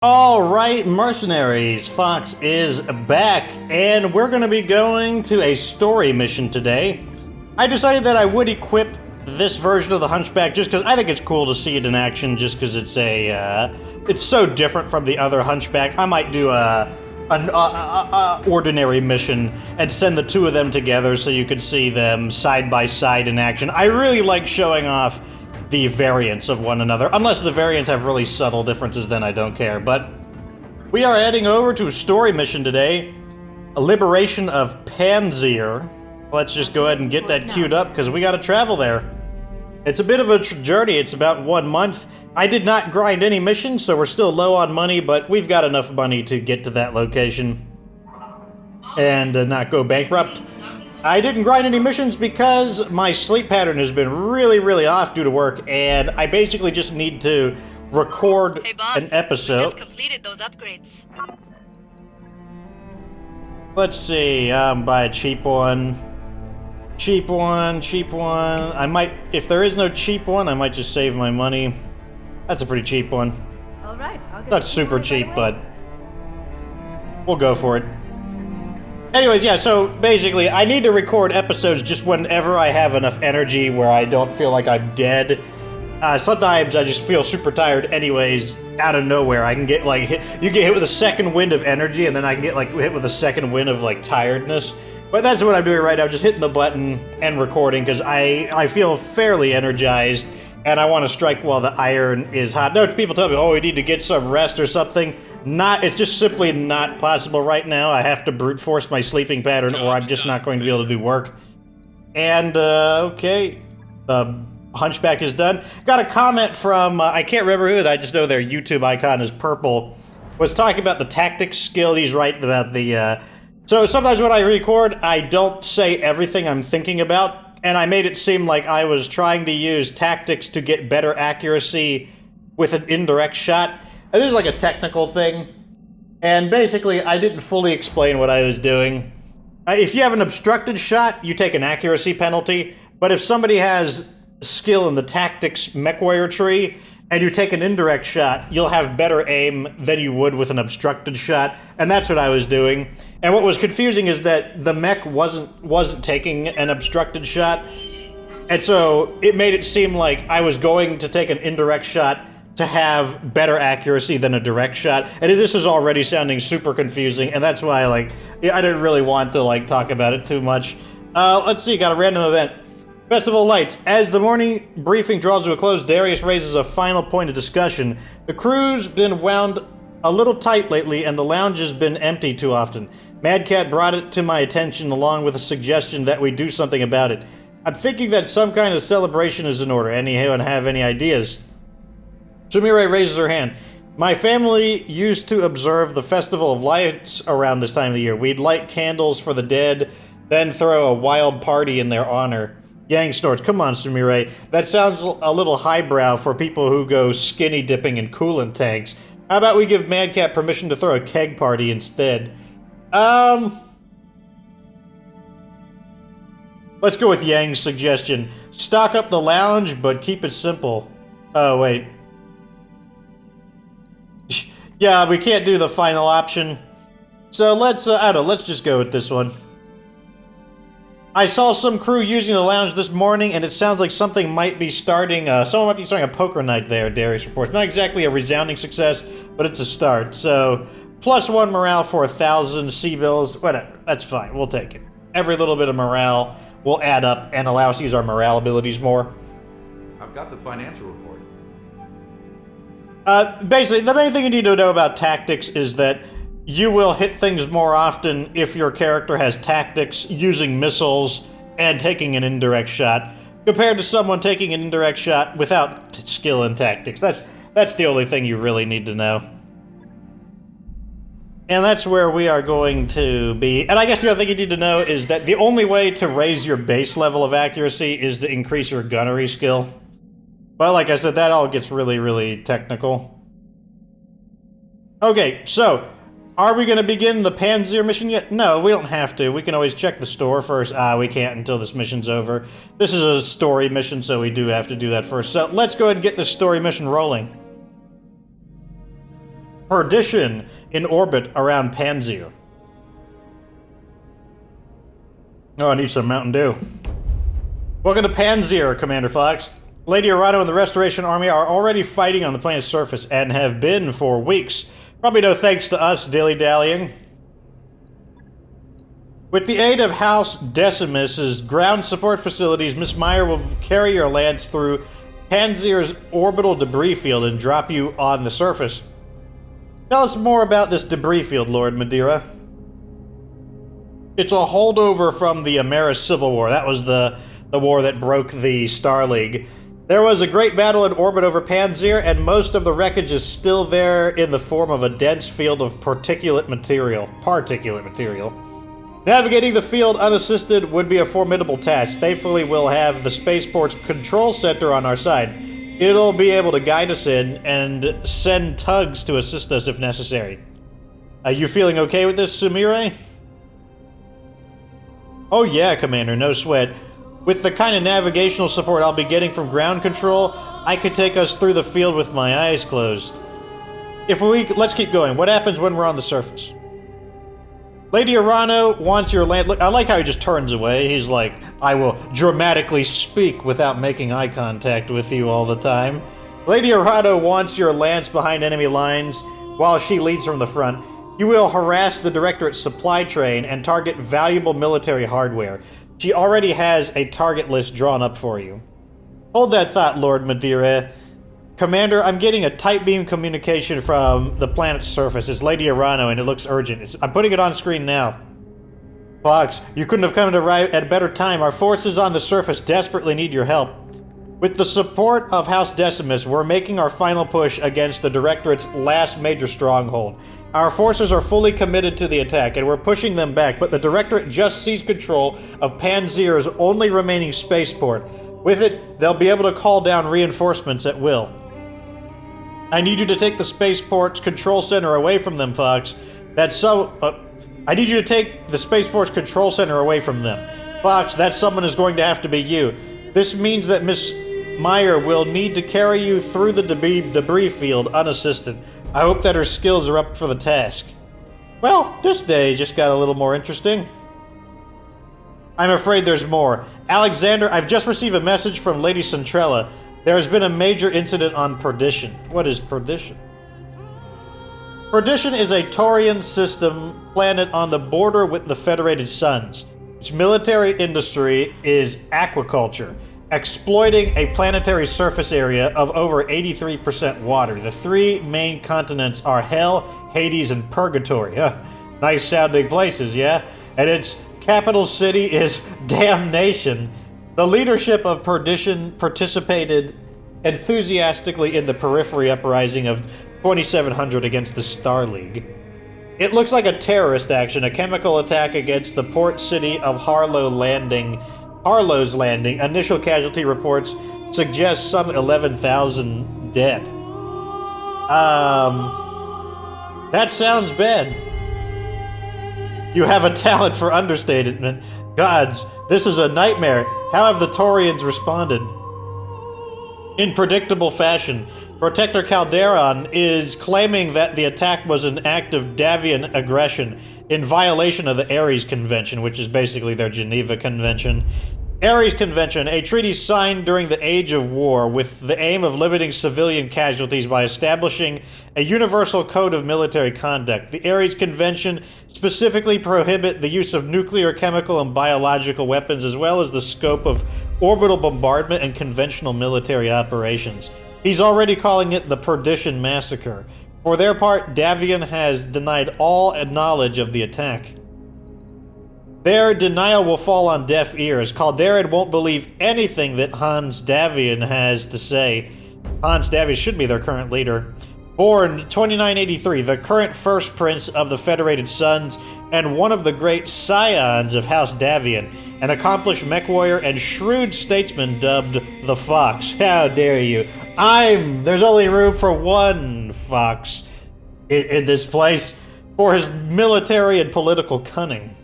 Alright, mercenaries, Fox is back, and we're going to be going to a story mission today. I decided that I would equip this version of the Hunchback just because I think it's cool to see it in action, just because it's it's so different from the other Hunchback. I might do an ordinary mission and send the two of them together so you could see them side by side in action. I really like showing off the variants of one another. Unless the variants have really subtle differences, then I don't care. But we are heading over to a story mission today, a liberation of Panzyr. Let's just go ahead and get that queued up, because we gotta travel there. It's a bit of a journey. It's about 1 month. I did not grind any missions, so we're still low on money, but we've got enough money to get to that location and not go bankrupt. I didn't grind any missions because my sleep pattern has been really off due to work, and I basically just need to record an episode. We just completed those upgrades. Let's see, buy a cheap one. Cheap one. I might, if there is no cheap one, I might just save my money. That's a pretty cheap one. All right, Not super cheap, but we'll go for it. Anyways, yeah, so basically, I need to record episodes just whenever I have enough energy where I don't feel like I'm dead. Sometimes I just feel super tired anyways, out of nowhere. I can get, like, you get hit with a second wind of energy, and then I can get, like, hit with a second wind of, like, tiredness. But that's what I'm doing right now, just hitting the button and recording, because I feel fairly energized, and I want to strike while the iron is hot. No, people tell me, oh, we need to get some rest or something. It's just simply not possible right now. I have to brute force my sleeping pattern, or I'm just not going to be able to do work. And, okay, the Hunchback is done. Got a comment from, I can't remember who, I just know their YouTube icon is purple, was talking about the tactics skill. He's right about the, so sometimes when I record, I don't say everything I'm thinking about, and I made it seem like I was trying to use tactics to get better accuracy with an indirect shot. And this is like a technical thing, and basically I didn't fully explain what I was doing. If you have an obstructed shot, you take an accuracy penalty, but if somebody has skill in the tactics mech warrior tree, and you take an indirect shot, you'll have better aim than you would with an obstructed shot, and that's what I was doing. And what was confusing is that the mech wasn't taking an obstructed shot, and so it made it seem like I was going to take an indirect shot to have better accuracy than a direct shot, and this is already sounding super confusing, and that's why, like, I didn't really want to, like, talk about it too much. Let's see, got a random event. Festival Lights. As the morning briefing draws to a close, Darius raises a final point of discussion. The crew's been wound a little tight lately, and the lounge has been empty too often. Mad Cat brought it to my attention along with a suggestion that we do something about it. I'm thinking that some kind of celebration is in order. Anyone have any ideas? Sumire raises her hand. My family used to observe the Festival of Lights around this time of the year. We'd light candles for the dead, then throw a wild party in their honor. Yang snorts. Come on, Sumire. That sounds a little highbrow for people who go skinny dipping in coolant tanks. How about we give Mad Cat permission to throw a keg party instead? Let's go with Yang's suggestion. Stock up the lounge, but keep it simple. Oh, wait. Yeah, we can't do the final option. So let's, I don't know, let's just go with this one. I saw some crew using the lounge this morning, and it sounds like something might be starting, someone might be starting a poker night there, Darius reports. Not exactly a resounding success, but it's a start. So, +1 morale for 1,000 C-bills, whatever, that's fine, we'll take it. Every little bit of morale will add up and allow us to use our morale abilities more. I've got the financial report. Basically, the main thing you need to know about tactics is that you will hit things more often if your character has tactics using missiles and taking an indirect shot, compared to someone taking an indirect shot without skill in tactics. That's the only thing you really need to know. And that's where we are going to be. And I guess the other thing you need to know is that the only way to raise your base level of accuracy is to increase your gunnery skill. But like I said, that all gets really technical. Okay, so, are we going to begin the Panyzr mission yet? No, we don't have to. We can always check the store first. We can't until this mission's over. This is a story mission, so we do have to do that first. So, let's go ahead and get this story mission rolling. Perdition in orbit around Panzyr. Oh, I need some Mountain Dew. Welcome to Panyzr, Commander Fox. Lady Arano and the Restoration Army are already fighting on the planet's surface and have been for weeks. Probably no thanks to us dilly-dallying. With the aid of House Decimis' ground support facilities, Miss Meyer will carry your lance through Panzyr's orbital debris field and drop you on the surface. Tell us more about this debris field, Lord Madeira. It's a holdover from the Ameris Civil War. That was the war that broke the Star League. There was a great battle in orbit over Panzyr, and most of the wreckage is still there in the form of a dense field of particulate material. Navigating the field unassisted would be a formidable task. Thankfully, we'll have the spaceport's control center on our side. It'll be able to guide us in and send tugs to assist us if necessary. Are you feeling okay with this, Sumire? Oh yeah, Commander, no sweat. With the kind of navigational support I'll be getting from ground control, I could take us through the field with my eyes closed. Let's keep going. What happens when we're on the surface? Lady Arano wants your land. Look, I like how he just turns away. He's like, I will dramatically speak without making eye contact with you all the time. Lady Arano wants your lance behind enemy lines while she leads from the front. You will harass the Directorate's supply train and target valuable military hardware. She already has a target list drawn up for you. Hold that thought, Lord Madeira. Commander, I'm getting a tight beam communication from the planet's surface. It's Lady Arano, and it looks urgent. I'm putting it on screen now. Fox, you couldn't have come at a better time. Our forces on the surface desperately need your help. With the support of House Decimis, we're making our final push against the Directorate's last major stronghold. Our forces are fully committed to the attack, and we're pushing them back, but the Directorate just seized control of Panzyr's only remaining spaceport. With it, they'll be able to call down reinforcements at will. I need you to take the spaceport's control center away from them, Fox. I need you to take the spaceport's control center away from them. Fox, that someone is going to have to be you. This means that Miss Meyer will need to carry you through the debris field unassisted. I hope that her skills are up for the task. Well, this day just got a little more interesting. I'm afraid there's more. Alexander, I've just received a message from Lady Centrella. There has been a major incident on Perdition. What is Perdition? Perdition is a Taurian system planet on the border with the Federated Suns. Its military industry is aquaculture, exploiting a planetary surface area of over 83% water. The three main continents are Hell, Hades, and Purgatory. Nice sounding places, yeah? And its capital city is Damnation. The leadership of Perdition participated enthusiastically in the Periphery Uprising of 2700 against the Star League. It looks like a terrorist action, a chemical attack against the port city of Harlow's Landing. Initial casualty reports suggest some 11,000 dead. That sounds bad. You have a talent for understatement. Gods, this is a nightmare. How have the Taurians responded? In predictable fashion, Protector Calderon is claiming that the attack was an act of Davian aggression in violation of the Ares Convention, which is basically their Geneva Convention. Ares Convention, a treaty signed during the Age of War with the aim of limiting civilian casualties by establishing a universal code of military conduct. The Ares Convention specifically prohibit the use of nuclear, chemical, and biological weapons, as well as the scope of orbital bombardment and conventional military operations. He's already calling it the Perdition Massacre. For their part, Davian has denied all knowledge of the attack. Their denial will fall on deaf ears. Calderon won't believe anything that Hans Davian has to say. Hans Davian should be their current leader. Born 2983, the current first prince of the Federated Suns, and one of the great scions of House Davian, an accomplished mech warrior and shrewd statesman dubbed the Fox. How dare you? There's only room for one Fox in this place for his military and political cunning.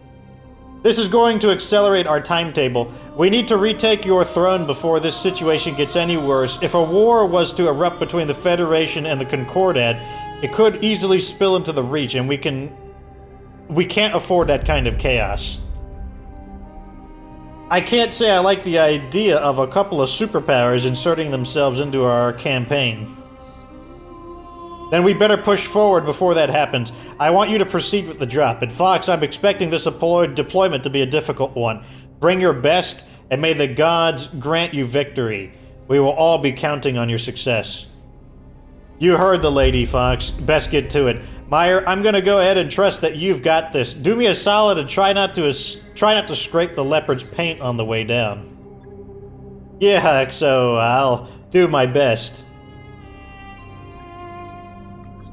This is going to accelerate our timetable. We need to retake your throne before this situation gets any worse. If a war was to erupt between the Federation and the Concordat, It could easily spill into the Reach, and we can't afford that kind of chaos. I can't say I like the idea of a couple of superpowers inserting themselves into our campaign. Then we better push forward before that happens. I want you to proceed with the drop. And Fox, I'm expecting this deployment to be a difficult one. Bring your best, and may the gods grant you victory. We will all be counting on your success. You heard the lady, Fox. Best get to it. Meyer, I'm gonna go ahead and trust that you've got this. Do me a solid and try not to scrape the leopard's paint on the way down. Yeah, so I'll do my best.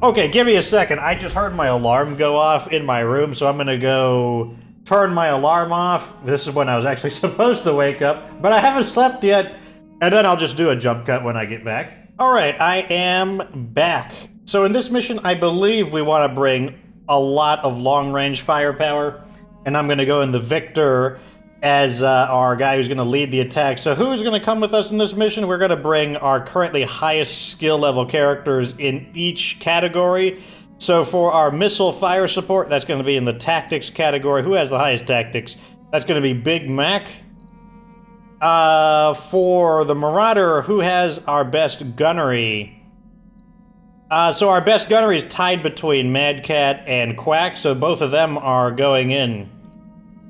Okay, give me a second. I just heard my alarm go off in my room, so I'm gonna go turn my alarm off. This is when I was actually supposed to wake up, but I haven't slept yet. And then I'll just do a jump cut when I get back. Alright, I am back. So in this mission, I believe we want to bring a lot of long-range firepower. And I'm gonna go in the Victor as our guy who's gonna lead the attack. So who's gonna come with us in this mission? We're gonna bring our currently highest skill level characters in each category. So for our missile fire support, that's gonna be in the tactics category. Who has the highest tactics? That's gonna be Big Mech. For the Marauder, who has our best gunnery? So our best gunnery is tied between Mad Cat and Quack, so both of them are going in.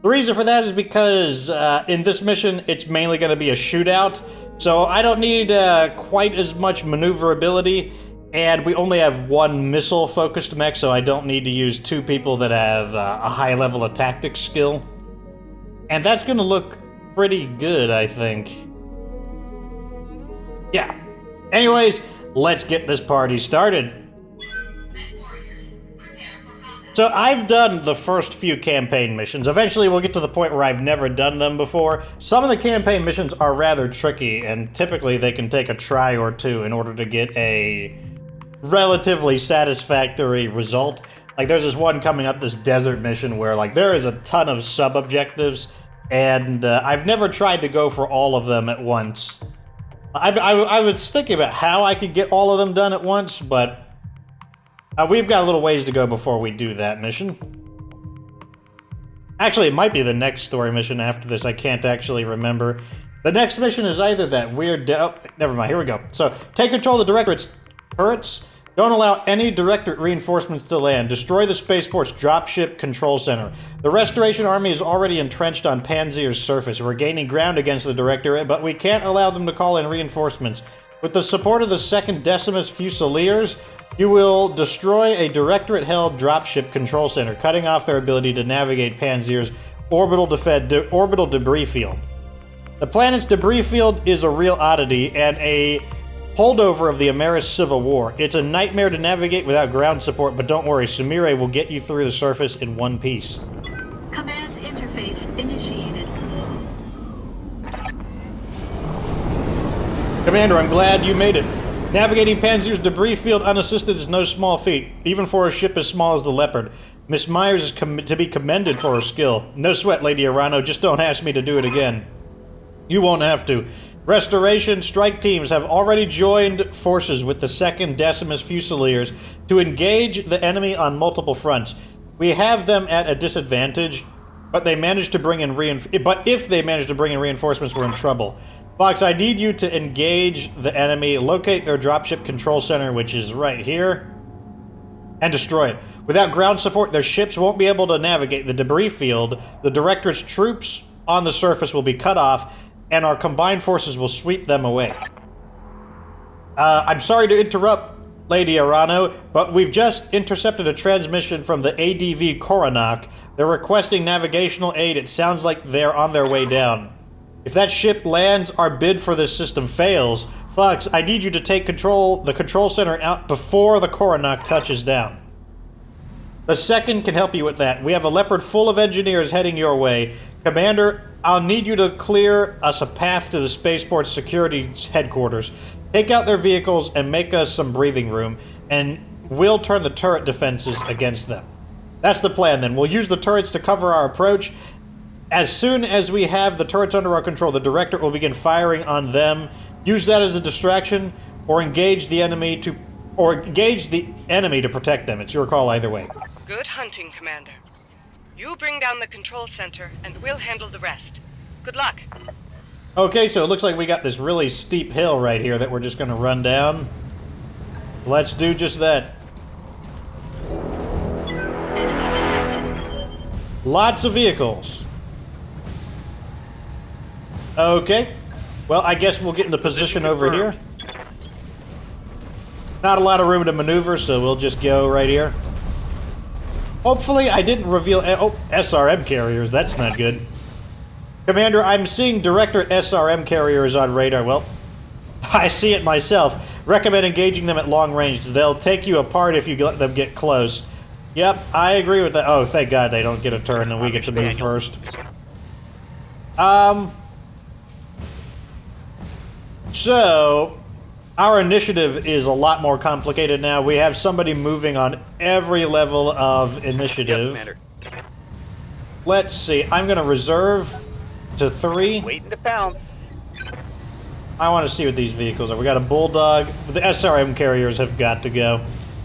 The reason for that is because in this mission, it's mainly going to be a shootout, so I don't need quite as much maneuverability, and we only have one missile-focused mech, so I don't need to use two people that have a high level of tactics skill. And that's going to look pretty good, I think. Yeah. Anyways, let's get this party started. So I've done the first few campaign missions. Eventually we'll get to the point where I've never done them before. Some of the campaign missions are rather tricky, and typically they can take a try or two in order to get a relatively satisfactory result. Like there's this one coming up, this desert mission, where like there is a ton of sub-objectives, and I've never tried to go for all of them at once. I was thinking about how I could get all of them done at once, but we've got a little ways to go before we do that mission. Actually, it might be the next story mission after this. I can't actually remember. The next mission is either that weird... oh, never mind. Here we go. So, take control of the Directorate's turrets. Don't allow any Directorate reinforcements to land. Destroy the spaceport's dropship control center. The Restoration Army is already entrenched on Panzyr's surface. We're gaining ground against the Directorate, but we can't allow them to call in reinforcements. With the support of the 2nd Decimus Fusiliers, you will destroy a Directorate-held dropship control center, cutting off their ability to navigate Panzyr's orbital debris field. The planet's debris field is a real oddity and a holdover of the Ameris Civil War. It's a nightmare to navigate without ground support, but don't worry, Sumire will get you through the surface in one piece. Command interface initiated. Commander, I'm glad you made it. Navigating Panzyr's debris field unassisted is no small feat, even for a ship as small as the Leopard. Miss Myers is to be commended for her skill. No sweat, Lady Arano, just don't ask me to do it again. You won't have to. Restoration strike teams have already joined forces with the 2nd Decimus Fusiliers to engage the enemy on multiple fronts. We have them at a disadvantage, but they managed to bring in if they manage to bring in reinforcements, we're in trouble. Fox, I need you to engage the enemy, locate their dropship control center, which is right here, and destroy it. Without ground support, their ships won't be able to navigate the debris field. The Directorate's troops on the surface will be cut off, and our combined forces will sweep them away. I'm sorry to interrupt, Lady Arano, but we've just intercepted a transmission from the ADV Koronak. They're requesting navigational aid. It sounds like they're on their way down. If that ship lands, our bid for this system fails. Fox, I need you to take the control center out before the Koronak touches down. The 2nd can help you with that. We have a Leopard full of engineers heading your way. Commander, I'll need you to clear us a path to the spaceport's security headquarters. Take out their vehicles and make us some breathing room, and we'll turn the turret defenses against them. That's the plan, then. We'll use the turrets to cover our approach. As soon as we have the turrets under our control, the Directorate will begin firing on them. Use that as a distraction, or engage the enemy to Or engage the enemy to protect them. It's your call either way. Good hunting, Commander. You bring down the control center, and we'll handle the rest. Good luck. Okay, so it looks like we got this really steep hill right here that we're just going to run down. Let's do just that. Enemy detected. Lots of vehicles. Okay. Well, I guess we'll get into position over here. Not a lot of room to maneuver, so we'll just go right here. Hopefully, I didn't reveal... Oh, SRM carriers. That's not good. Commander, I'm seeing Directorate SRM carriers on radar. Well, I see it myself. Recommend engaging them at long range. They'll take you apart if you let them get close. Yep, I agree with that. Oh, thank God they don't get a turn and we get to move first. So, our initiative is a lot more complicated now. We have somebody moving on every level of initiative. Yes, Commander. Let's see. I'm going to reserve to 3. Waiting to pounce. I want to see what these vehicles are. We got a Bulldog. The SRM carriers have got to go.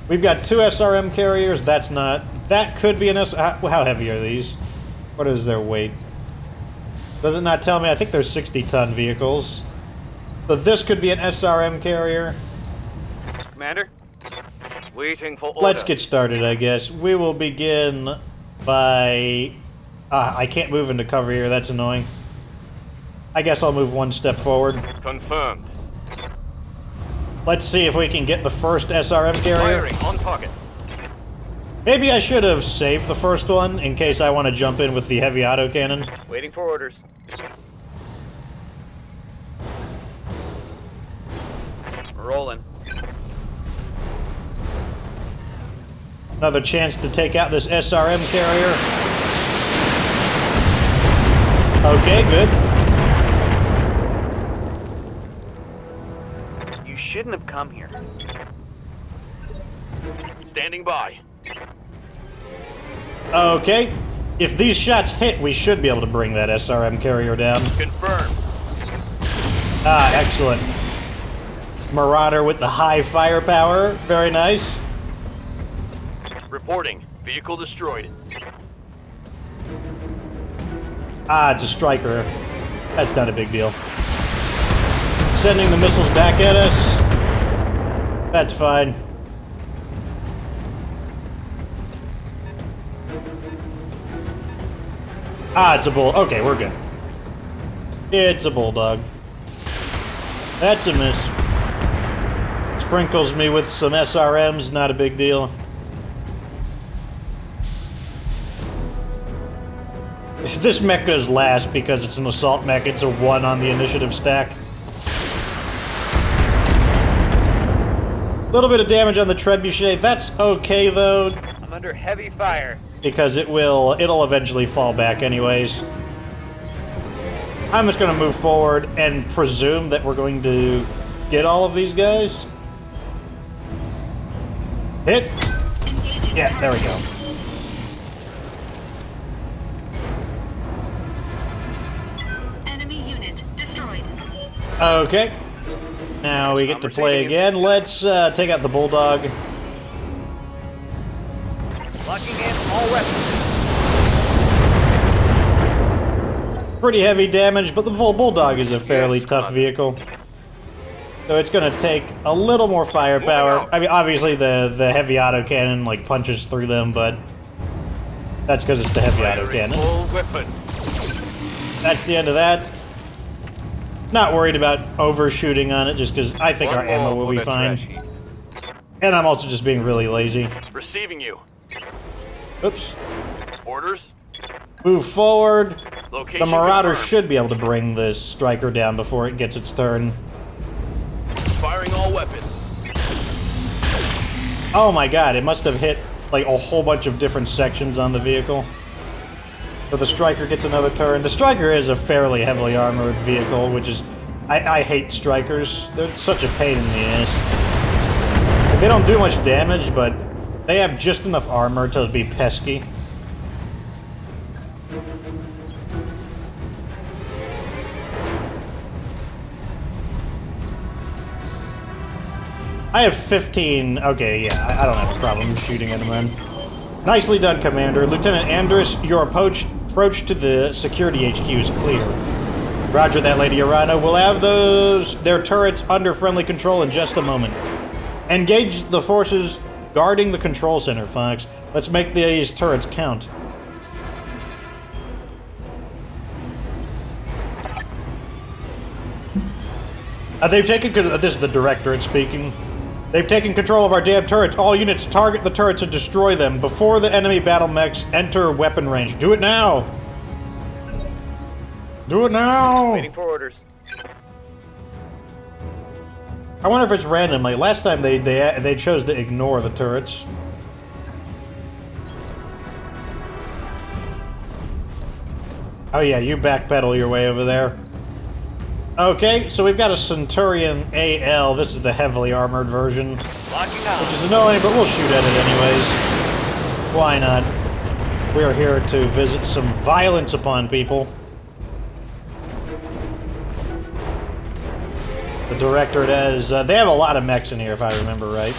We've got 2 SRM carriers. That's not... That could be an how heavy are these? What is their weight? Does it not tell me? I think they're 60-ton vehicles. So this could be an SRM carrier. Commander, waiting for order. Let's get started, I guess. We will begin by... I can't move into cover here. That's annoying. I guess I'll move 1 step forward. Confirmed. Let's see if we can get the first SRM carrier. Firing on target. Maybe I should have saved the first one in case I want to jump in with the heavy autocannon. Waiting for orders. Rolling. Another chance to take out this SRM carrier. Okay, good. You shouldn't have come here. Standing by. Okay. If these shots hit, we should be able to bring that SRM carrier down. Confirmed. Ah, excellent. Marauder with the high firepower. Very nice. Reporting. Vehicle destroyed. Ah, it's a striker. That's not a big deal. Sending the missiles back at us. That's fine. Ah, it's a bull. Okay, we're good. It's a bulldog. That's a miss. Sprinkles me with some SRMs, not a big deal. If this mech goes last because it's an assault mech, it's a 1 on the initiative stack. A little bit of damage on the trebuchet. That's okay, though. I'm under heavy fire. Because it'll eventually fall back anyways. I'm just going to move forward and presume that we're going to get all of these guys. Hit. Engaging Yeah, there we go. Enemy unit destroyed. Okay. Now we get to play again. Let's take out the Bulldog. Locking in all weapons. Pretty heavy damage, but the Bulldog is a fairly tough vehicle. So it's going to take a little more firepower. I mean, obviously the heavy autocannon like punches through them, but that's because it's the heavy autocannon. Full weapon. That's the end of that. Not worried about overshooting on it, just because I think our ammo will be fine. And I'm also just being really lazy. Receiving you. Oops. Orders. Move forward. Location The Marauder confirmed. should be able to bring this striker down before it gets its turn. Firing all weapons. Oh my god, it must have hit like a whole bunch of different sections on the vehicle. So the striker gets another turn. The striker is a fairly heavily armored vehicle, which is... I hate strikers. They're such a pain in the ass. They don't do much damage, but they have just enough armor to be pesky. I have 15. Okay, yeah, I don't have a problem shooting at him then. Nicely done, Commander. Lieutenant Andrus, your approach to the security HQ is clear. Roger that, Lady Arana. We'll have their turrets under friendly control in just a moment. Engage the forces guarding the control center, Fox. Let's make these turrets count. They've taken... This is the Directorate speaking. They've taken control of our damn turrets. All units target the turrets and destroy them before the enemy battle mechs enter weapon range. Do it now! Do it now! Waiting for orders. I wonder if it's random. Like last time, they chose to ignore the turrets. Oh yeah, you backpedal your way over there. Okay, so we've got a Centurion AL. This is the heavily armored version, Locking on. which is annoying, but we'll shoot at it anyways. Why not? We are here to visit some violence upon people. The Directorate has... they have a lot of mechs in here, if I remember right.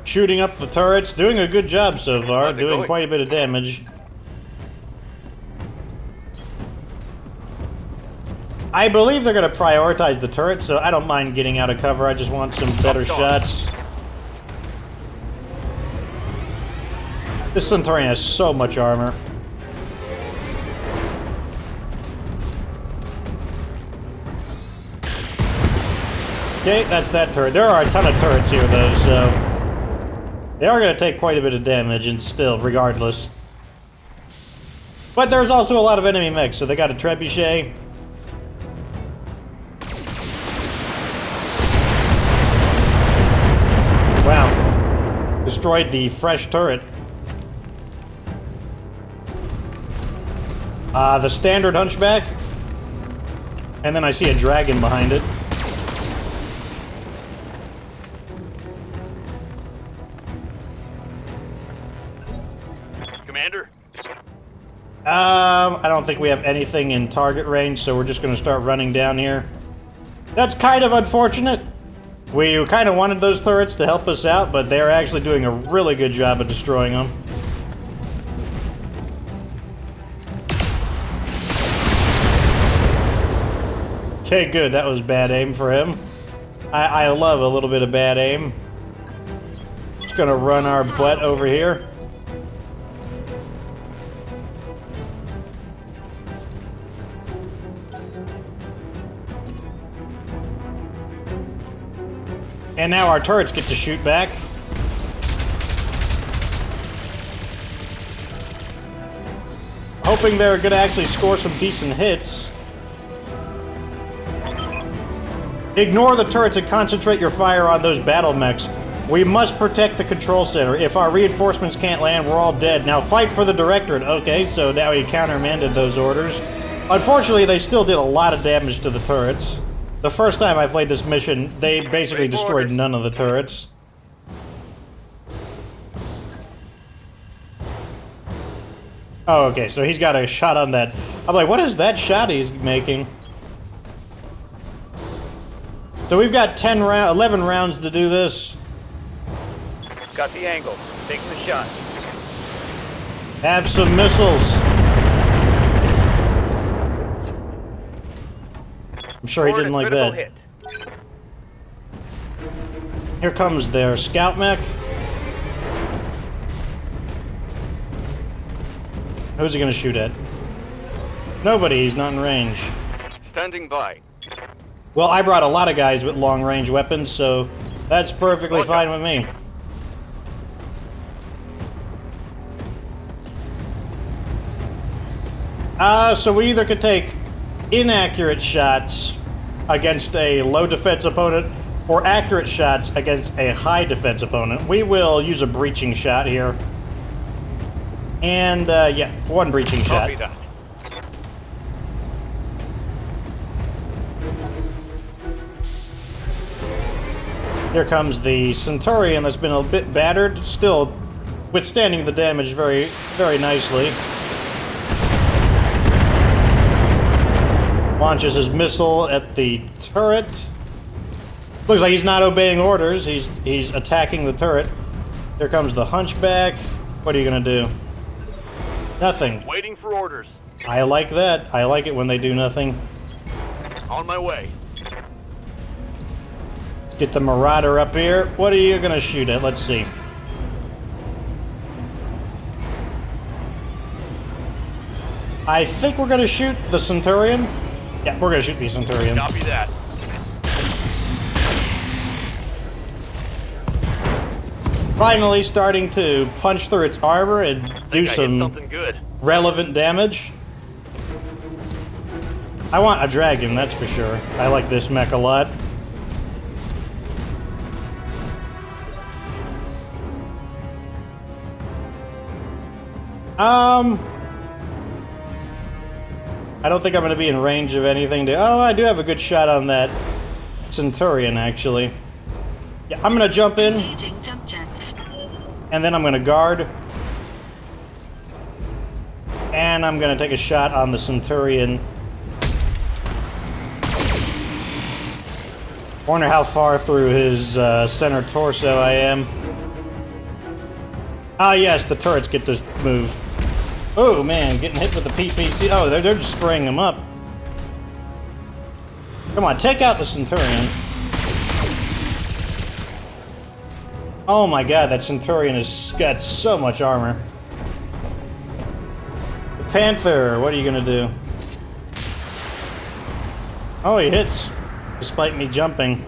Shooting up the turrets, doing a good job so far, doing quite a bit of damage. I believe they're going to prioritize the turrets, so I don't mind getting out of cover. I just want some better shots. This Centurion has so much armor. Okay, that's that turret. There are a ton of turrets here, though, so... They are going to take quite a bit of damage, and still, regardless. But there's also a lot of enemy mechs, so they got a trebuchet. Wow. Destroyed the fresh turret. The standard hunchback. And then I see a dragon behind it. Commander? I don't think we have anything in target range, so we're just going to start running down here. That's kind of unfortunate. We kind of wanted those turrets to help us out, but they're actually doing a really good job of destroying them. Okay, good. That was bad aim for him. I love a little bit of bad aim. Just going to run our butt over here. And now our turrets get to shoot back. Hoping they're going to actually score some decent hits. Ignore the turrets and concentrate your fire on those battle mechs. We must protect the control center. If our reinforcements can't land, we're all dead. Now fight for the Directorate. Okay, so now he countermanded those orders. Unfortunately, they still did a lot of damage to the turrets. The first time I played this mission, they basically destroyed none of the turrets. Oh, okay, so he's got a shot on that. I'm like, what is that shot he's making? So we've got 11 rounds to do this. Got the angle. Taking the shot. Have some missiles. I'm sure he didn't like that. Hit. Here comes their scout mech. Who's he gonna shoot at? Nobody, he's not in range. Standing by. Well, I brought a lot of guys with long-range weapons, so that's perfectly fine with me. So we either could take inaccurate shots against a low defense opponent or accurate shots against a high defense opponent. We will use a breaching shot here. And, yeah, one breaching shot. Copy that. Here comes the Centurion that's been a bit battered, still withstanding the damage very, very nicely. Launches his missile at the turret. Looks like he's not obeying orders. He's attacking the turret. Here comes the Hunchback. What are you gonna do? Nothing. Waiting for orders. I like that. I like it when they do nothing. On my way. Get the Marauder up here. What are you gonna shoot at? Let's see. I think we're gonna shoot the Centurion. Yeah, we're gonna shoot the Centurion. Copy that. Finally starting to punch through its armor and do some something good. relevant damage. I want a dragon, that's for sure. I like this mech a lot. I don't think I'm going to be in range of anything to... Oh, I do have a good shot on that Centurion, actually. Yeah, I'm going to jump in. Engaging jump jets. And then I'm going to guard. And I'm going to take a shot on the Centurion. Wonder how far through his center torso I am. Ah, yes, the turrets get to move. Oh, man, getting hit with the PPC. Oh, they're just spraying them up. Come on, take out the Centurion. Oh my god, that Centurion has got so much armor. The Panyzr, what are you gonna do? Oh, he hits, despite me jumping.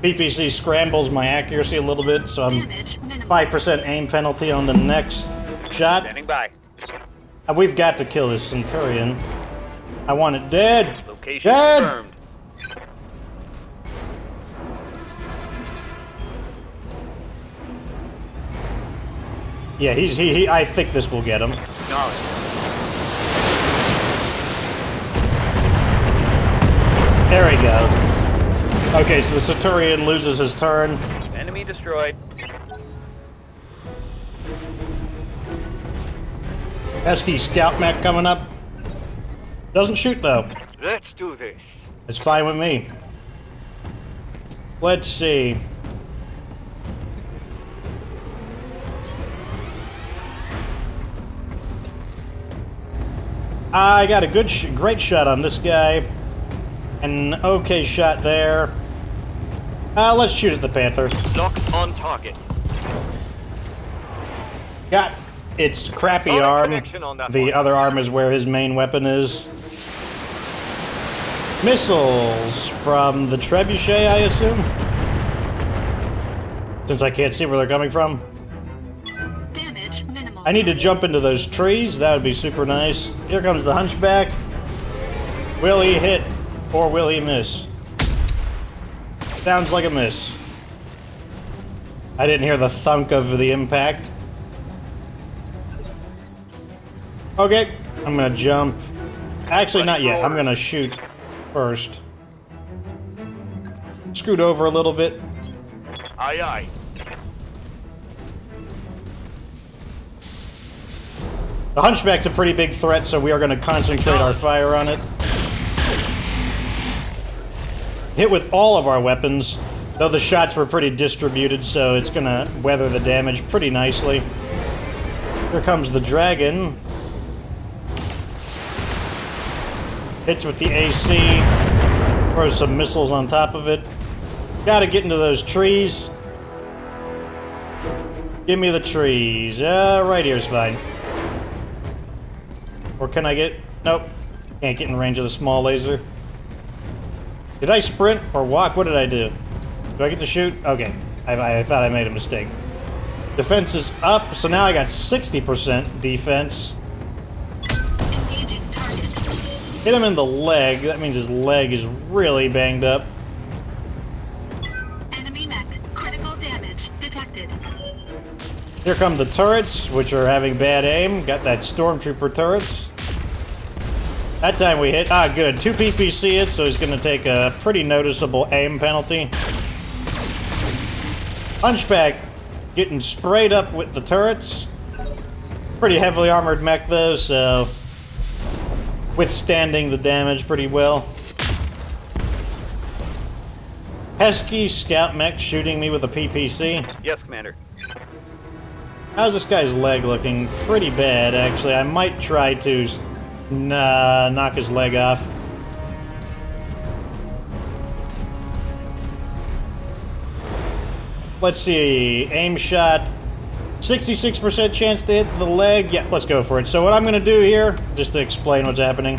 PPC scrambles my accuracy a little bit, so I'm 5% aim penalty on the next shot. Standing by. We've got to kill this Centurion. I want it dead. Location dead. confirmed. Yeah, he. I think this will get him. Acknowledged. There we go. Okay, so the Centurion loses his turn. Enemy destroyed. Pesky scout mech coming up. Doesn't shoot though. Let's do this. It's fine with me. Let's see. I got a great shot on this guy. An okay shot there. Let's shoot at the Panyzr. Locked on target. Got its crappy Solid arm. connection on that The one. other arm is where his main weapon is. Missiles from the Trebuchet, I assume? Since I can't see where they're coming from. Damage minimal. I need to jump into those trees. That would be super nice. Here comes the Hunchback. Will he hit or will he miss? Sounds like a miss. I didn't hear the thunk of the impact. Okay, I'm gonna jump. Actually, not yet. I'm gonna shoot first. Scoot over a little bit. Aye, aye. The Hunchback's a pretty big threat, so we are gonna concentrate our fire on it. Hit with all of our weapons, though the shots were pretty distributed, so it's gonna weather the damage pretty nicely. Here comes the Dragon. Hits with the AC, throws some missiles on top of it. Gotta get into those trees. Give me the trees. Right here's fine. Or can I get... Nope. Can't get in range of the small laser. Did I sprint or walk? What did I do? Do I get to shoot? Okay. I thought I made a mistake. Defense is up, so now I got 60% defense. Engaging target. Hit him in the leg. That means his leg is really banged up. Enemy mech. Critical damage detected. Here come the turrets, which are having bad aim. Got that stormtrooper turrets. That time we hit. Ah, good. 2 PPC hits, so he's going to take a pretty noticeable aim penalty. Hunchback getting sprayed up with the turrets. Pretty heavily armored mech though, so withstanding the damage pretty well. Pesky scout mech shooting me with a PPC. Yes, Commander. How's this guy's leg looking? Pretty bad, actually. I might try to knock his leg off. Let's see. Aim shot. 66% chance to hit the leg. Yeah, let's go for it. So what I'm going to do here, just to explain what's happening,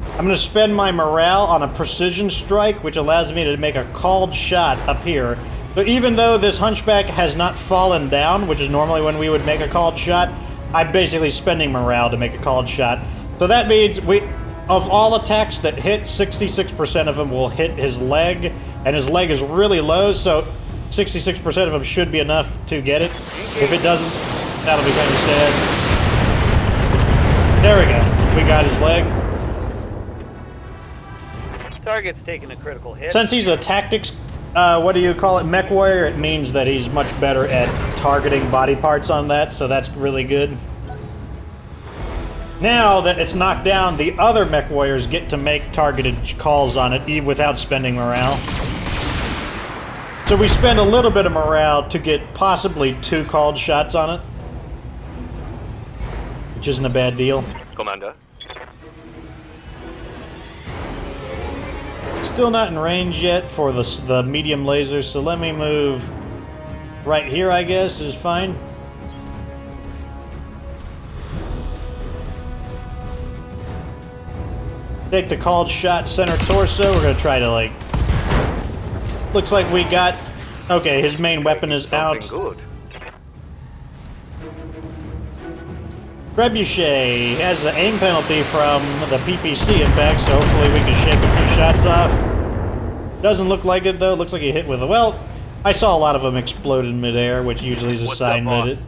I'm going to spend my morale on a precision strike, which allows me to make a called shot up here. So even though this hunchback has not fallen down, which is normally when we would make a called shot, I'm basically spending morale to make a called shot. So that means of all attacks that hit, 66% of them will hit his leg, and his leg is really low, so 66% of them should be enough to get it. If it doesn't, that'll be kind of sad. There we go. We got his leg. Target's taking a critical hit. Since he's a tactics, what do you call it, mech warrior, it means that he's much better at targeting body parts on that, so that's really good. Now that it's knocked down, the other mech warriors get to make targeted calls on it without spending morale. So we spend a little bit of morale to get possibly 2 called shots on it, which isn't a bad deal. Commander. Still not in range yet for the medium lasers, so let me move right here, I guess, is fine. Take the called shot center torso. We're going to try to, like... Looks like we got... Okay, his main weapon is out. Good. Trebuchet has an aim penalty from the PPC impact, so hopefully we can shake a few shots off. Doesn't look like it, though. Looks like he hit with a... Well, I saw a lot of them explode in midair, which usually is a sign that it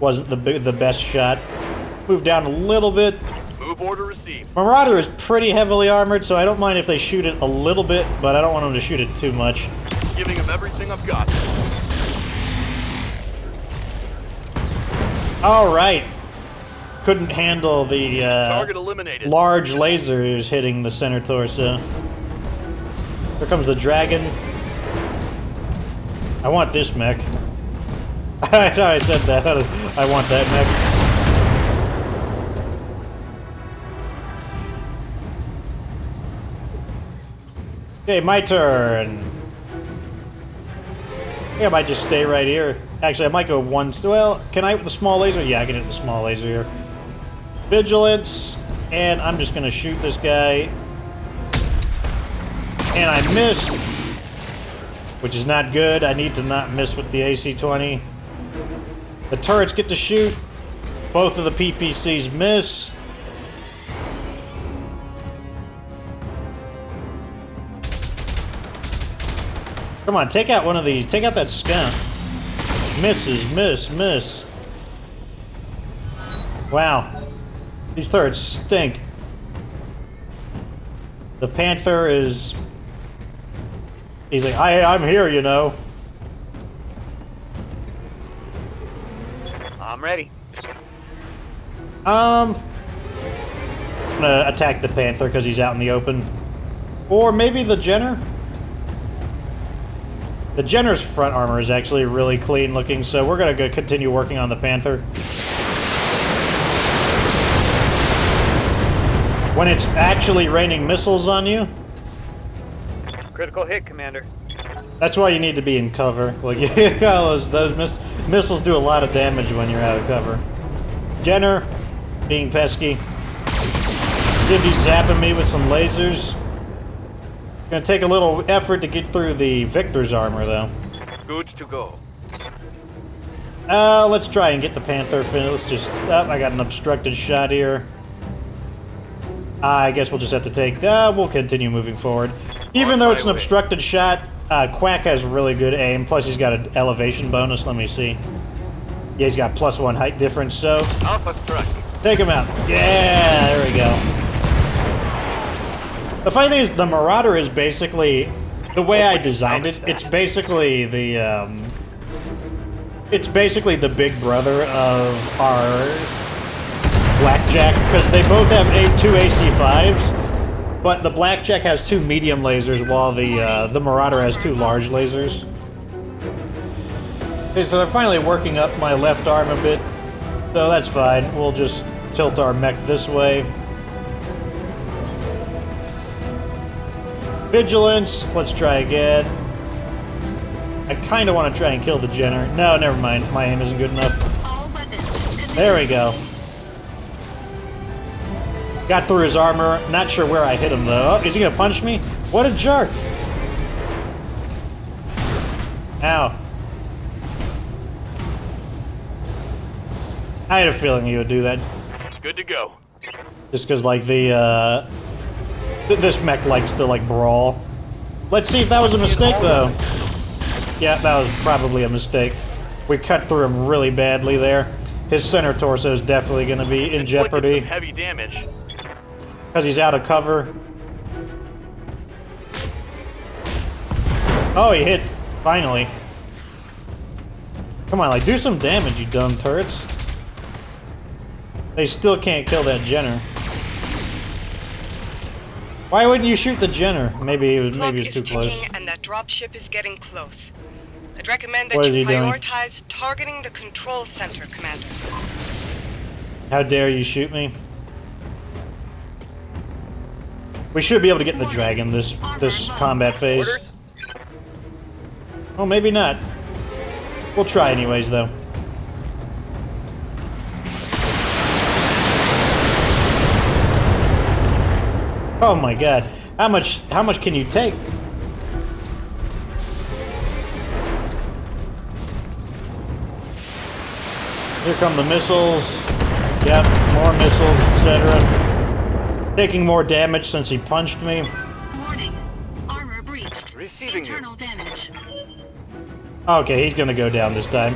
wasn't the best shot. Move down a little bit. Move order received. Marauder is pretty heavily armored, so I don't mind if they shoot it a little bit, but I don't want them to shoot it too much. Giving him everything I've got. Alright. Couldn't handle the Target eliminated. large lasers hitting the center torso. Here comes the dragon. I want this mech. I thought I said that. I want that mech. Okay, my turn. I think I might just stay right here. Actually, I might go one... Well, can I with the small laser? Yeah, I can hit the small laser here. Vigilance. And I'm just going to shoot this guy. And I missed. Which is not good. I need to not miss with the AC-20. The turrets get to shoot. Both of the PPCs miss. Come on, take out one of these. Take out that skunk. Misses, miss. Wow. These turrets stink. The Panther is... He's like, I'm here, you know. I'm ready. I'm gonna attack the Panther because he's out in the open. Or maybe the Jenner? The Jenner's front armor is actually really clean looking, so we're gonna go continue working on the Panther. When it's actually raining missiles on you, Critical hit, Commander. that's why you need to be in cover. Like, those missiles do a lot of damage when you're out of cover. Jenner, being pesky. Cindy's zapping me with some lasers. Gonna take a little effort to get through the Victor's armor, though. Good to go. Let's try and get the Panther finished. Let's just... Oh, I got an obstructed shot here. I guess we'll just have to take... we'll continue moving forward. Even though it's an obstructed shot, Quack has really good aim. Plus, he's got an elevation bonus. Let me see. Yeah, he's got +1 height difference, so... Alpha strike. Take him out. Yeah, there we go. The funny thing is, the Marauder is basically... The way I designed it, it's basically the It's basically the big brother of our Blackjack, because they both have two AC5s, but the Blackjack has 2 medium lasers, while the Marauder has 2 large lasers. Okay, so they're finally working up my left arm a bit, so that's fine. We'll just tilt our mech this way. Vigilance, let's try again. I kind of want to try and kill the Jenner. No, never mind. My aim isn't good enough. All weapons. There we go. Got through his armor. Not sure where I hit him, though. Oh, is he going to punch me? What a jerk. Ow. I had a feeling he would do that. Good to go. Just because, like, this mech likes to, like, brawl. Let's see if that was a mistake, though. Yeah, that was probably a mistake. We cut through him really badly there. His center torso is definitely going to be in jeopardy. Some heavy damage. Because he's out of cover. Oh, he hit. Finally. Come on, like, do some damage, you dumb turrets. They still can't kill that Jenner. Why wouldn't you shoot the Jenner? Maybe it was too close. And that dropship is getting close. I'd recommend What that is you he doing? prioritize targeting the control center, Commander. How dare you shoot me? We should be able to get the dragon this combat phase. Orders? Oh, maybe not. We'll try anyways, though. Oh my god. How much can you take? Here come the missiles. Yep, more missiles, etc. Taking more damage since he punched me. Warning. Armor breached. Receiving you. Internal damage. Okay, he's gonna go down this time.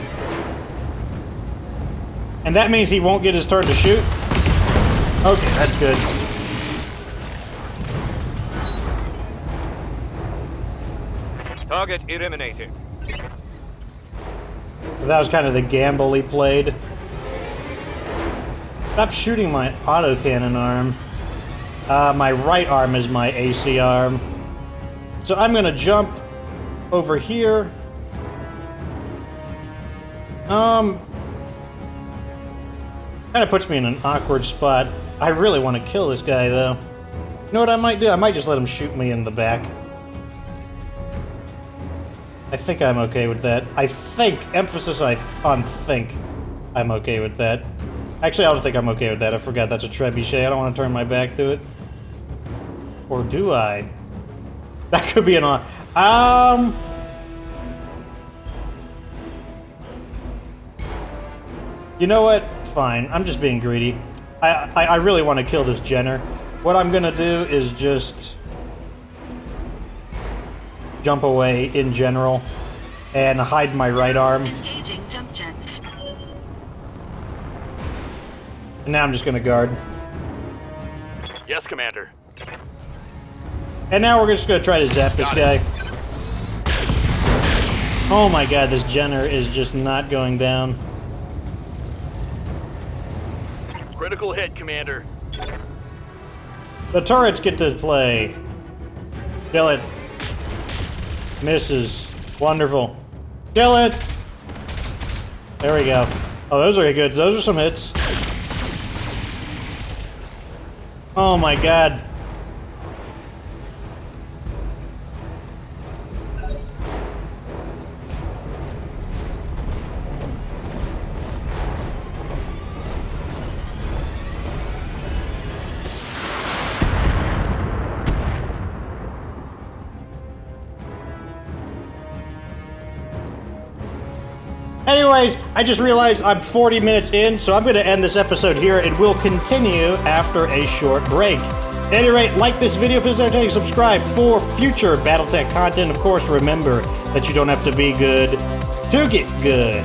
And that means he won't get his turn to shoot? Okay, that's good. Target eliminated. That was kind of the gamble he played. Stop shooting my autocannon arm. My right arm is my AC arm. So I'm gonna jump over here. Kind of puts me in an awkward spot. I really want to kill this guy, though. You know what I might do? I might just let him shoot me in the back. I think I'm okay with that. I think, emphasis on think, I'm okay with that. Actually, I don't think I'm okay with that. I forgot that's a trebuchet. I don't want to turn my back to it. Or do I? That could be an You know what? Fine. I'm just being greedy. I really want to kill this Jenner. What I'm gonna do is just jump away in general and hide my right arm. Engaging jump jets. And now I'm just gonna guard. Yes, Commander. And now we're just gonna try to zap this guy. Oh my god, this Jenner is just not going down. Critical hit, Commander. The turrets get to play. Kill it. Misses. Wonderful. Kill it! There we go. Oh, those are good. Those are some hits. Oh my god. Anyways, I just realized I'm 40 minutes in, so I'm going to end this episode here. It will continue after a short break. At any rate, like this video if it's entertaining, subscribe for future BattleTech content. Of course, remember that you don't have to be good to get good.